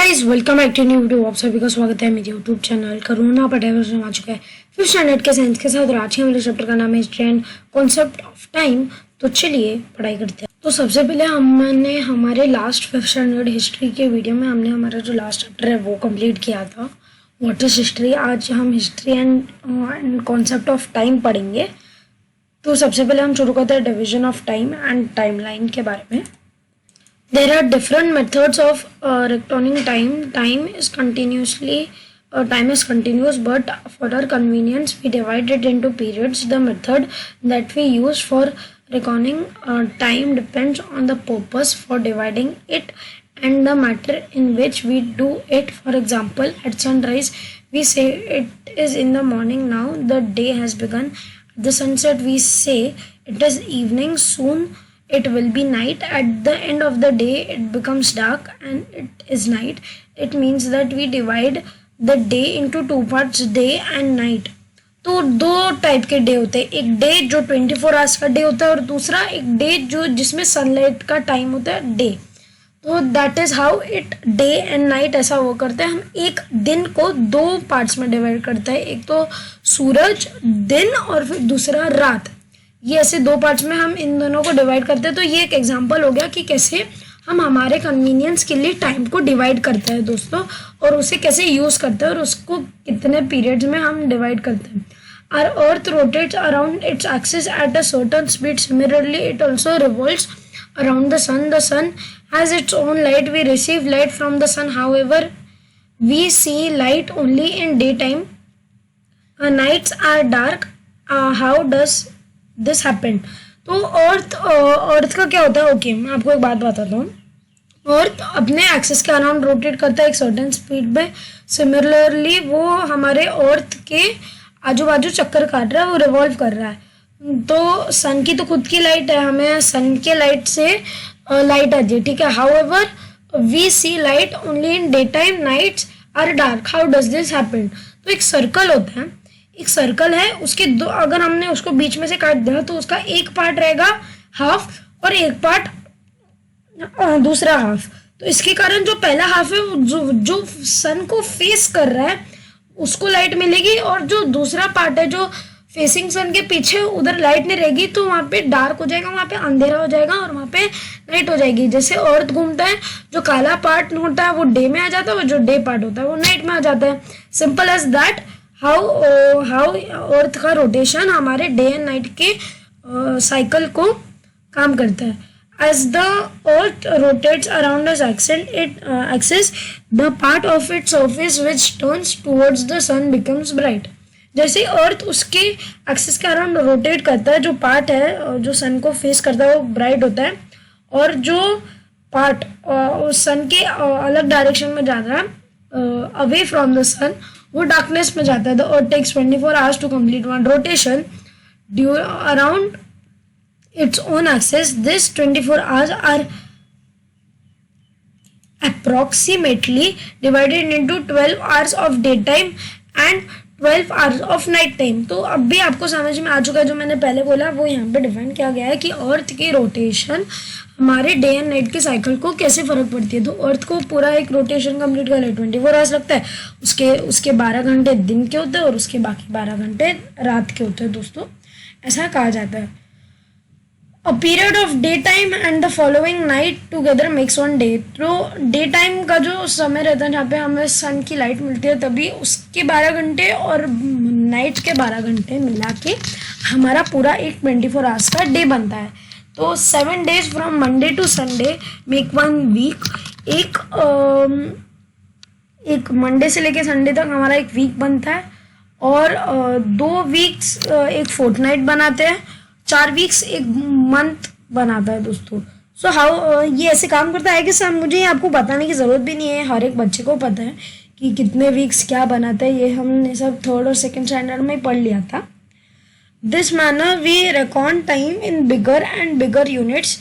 Guys welcome back to new video. आप सभी का स्वागत है मेरे यूट्यूब चैनल करुणा पटेल में आ चुका है 5th स्टैंडर्ड के साइंस के साथ। और आज के हमारे चैप्टर का नाम है history and concept of time. तो चलिए पढ़ाई करते हैं। तो सबसे पहले हमने हमारे लास्ट 5th स्टैंडर्ड हिस्ट्री के वीडियो में हमने हमारा जो लास्ट चैप्टर है वो कंप्लीट किया था, व्हाट इज हिस्ट्री। आज हम history and concept of time पढ़ेंगे। तो सबसे पहले हम शुरू करते हैं division of time and timeline के बारे में। There are different methods of reckoning time. Time is continuous, but for our convenience, we divide it into periods. The method that we use for reckoning time depends on the purpose for dividing it and the matter in which we do it. For example, at sunrise, we say it is in the morning now. The day has begun. At the sunset, we say it is evening soon. It will be night. At the end of the day, it becomes dark and it is night. It means that we divide the day into two parts, day and night. तो दो type के day होते हैं, एक day जो 24 hours का day होता है और दूसरा एक डे जो जिसमें सनलाइट का टाइम होता है डे। तो that is how it day and night ऐसा वो करते हैं। हम एक दिन को दो पार्ट्स में डिवाइड करते हैं, एक तो सूरज दिन और फिर दूसरा रात। ये ऐसे दो पार्ट्स में हम इन दोनों को डिवाइड करते हैं। तो ये एक एग्जांपल हो गया कि कैसे हम हमारे कन्वीनियंस के लिए टाइम को डिवाइड करते हैं दोस्तों, और उसे कैसे यूज़ करते हैं और उसको कितने पीरियड्स में हम डिवाइड करते हैं। Our earth rotates around its axis at a certain speed. Similarly, it also revolves around the sun. The sun has its own light. We receive light from the sun. However, we see light only in daytime. Nights are dark. How does this happened. तो अर्थ का क्या होता है, okay मैं आपको एक बात बताता हूँ। अर्थ अपने एक्सिस के अराउंड रोटेट करता है एक सर्टेन स्पीड में। सिमिलरली वो हमारे अर्थ के आजू बाजू चक्कर काट रहा है, वो रिवॉल्व कर रहा है। तो सन की तो खुद की लाइट है, हमें सन के लाइट से लाइट आती है, ठीक है। However we see light only in day time, nights are dark. How does this happen. तो एक सर्कल होता है, एक सर्कल है, उसके दो अगर हमने उसको बीच में से काट दिया तो उसका एक पार्ट रहेगा हाफ और एक पार्ट दूसरा हाफ। तो इसके कारण जो पहला हाफ है जो सन को फेस कर रहा है उसको लाइट मिलेगी, और जो दूसरा पार्ट है जो फेसिंग सन के पीछे उधर लाइट नहीं रहेगी, तो वहाँ पे डार्क हो जाएगा, वहाँ पे अंधेरा हो जाएगा और वहाँ पे नाइट हो जाएगी। जैसे अर्थ घूमता है, जो काला पार्ट होता है वो डे में आ जाता है और जो डे पार्ट होता है वो नाइट में आ जाता है। Simple as that how earth का रोटेशन हमारे डे एंड नाइट के साइकिल को काम करता है। As the earth rotates around its axis, the part of its surface which turns towards the sun becomes bright. जैसे अर्थ उसके एक्सिस के अराउंड रोटेट करता है, जो पार्ट है जो सन को फेस करता है वो ब्राइट होता है, और जो पार्ट सन के अलग डायरेक्शन में जाता है अवे फ्रॉम द सन वो डार्कनेस में जाता है। The earth takes 24 hours to complete one rotation around its own axis. This 24 hours are approximately divided into 12 hours of daytime and 12 hours of night time। तो अब भी आपको समझ में आ चुका है, जो मैंने पहले बोला वो यहाँ पे डिफाइन किया गया है कि अर्थ की रोटेशन हमारे डे एंड नाइट के साइकिल को कैसे फर्क पड़ती है। तो अर्थ को पूरा एक रोटेशन कंप्लीट करने 24 आवर्स लगता है, उसके 12 घंटे दिन के होते हैं और उसके बाकी 12 घंटे रात के होते हैं दोस्तों, ऐसा कहा जाता है। A period of daytime and the following night together makes one day। तो डे टाइम का जो समय रहता है जहाँ पे हमें सन की लाइट मिलती है, तभी उसके 12 घंटे और नाइट के 12 घंटे मिला के हमारा पूरा एक 24 आवर्स का डे बनता है। तो 7 days from Monday to Sunday make one week. एक मंडे से लेके संडे तक हमारा एक वीक बनता है, और 2 वीक्स एक फोर्टनाइट बनाते हैं, 4 वीक्स एक मंथ बनाता है दोस्तों। सो हाउ ये ऐसे काम करता है कि सर मुझे आपको बताने की ज़रूरत भी नहीं है, हर एक बच्चे को पता है कि कितने वीक्स क्या बनाता है। ये हमने सब 3rd और 2nd स्टैंडर्ड में पढ़ लिया था। This manner we record time in bigger and bigger units.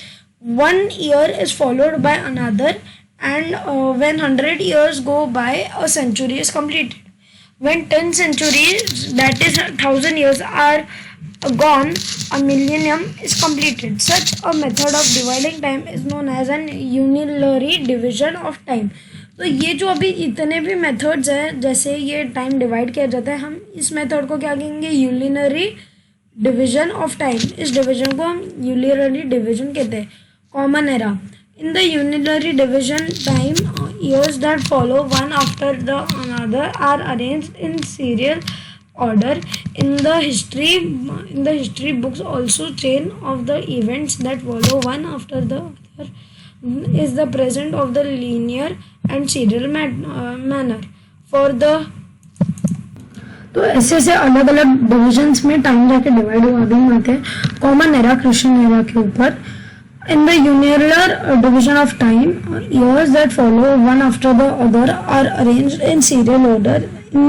1 year is followed by another, and when 100 years go by, a century is completed. When 10 centuries, that is 1000 years, are gone, a millennium is completed. Such a method of dividing time is known as an unitary division of time. तो ये जो अभी इतने भी methods हैं, जैसे ये time divide किया जाता है, हम इस मेथड को क्या कहेंगे, यूलिनरी डिवीजन ऑफ टाइम। इस डिवीजन को हम यूलिनरी डिवीजन कहते हैं। Common era, in the unilinear division time years that follow one after the another are arranged in serial order. In the history books also, chain of the events that follow one after the other is the present of the linear and serial manner for the। तो ऐसे ऐसे अलग अलग divisions में time जाके divide हुआ भी होते हैं। कॉमन एरा क्रिश्चियन एरा के ऊपर। In the unilar division of time, years that follow one after the other are arranged in serial order. In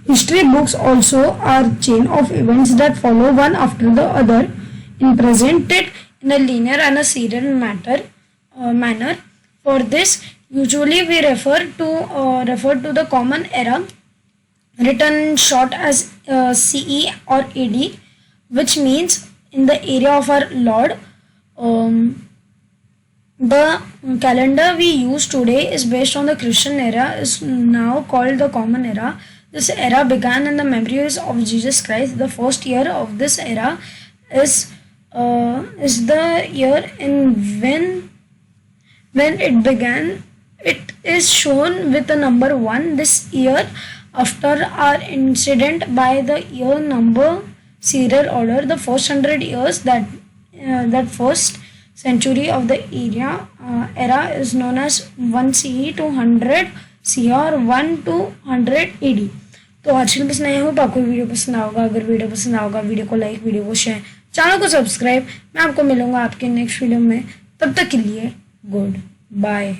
history books also are chain of events that follow one after the other and presented in a linear and a serial manner. For this, usually we refer to the common era, written short as CE or AD, which means in the area of our Lord. The calendar we use today is based on the Christian era, is now called the Common Era. This era began in the memories of Jesus Christ. The first year of this era is the year in when it began. It is shown with the number 1. This year after our incident by the year number serial order. The first 100 years that first century of the era is known as 1 CE to 100 CE or 1 to 100 AD। तो आज के लिए बस नया हो, आपको video पसंद आओगा। अगर वीडियो पसंद आओगा, वीडियो को लाइक, वीडियो को शेयर, चैनल को सब्सक्राइब। मैं आपको मिलूंगा आपके नेक्स्ट वीडियो में, तब तक के लिए गुड बाय।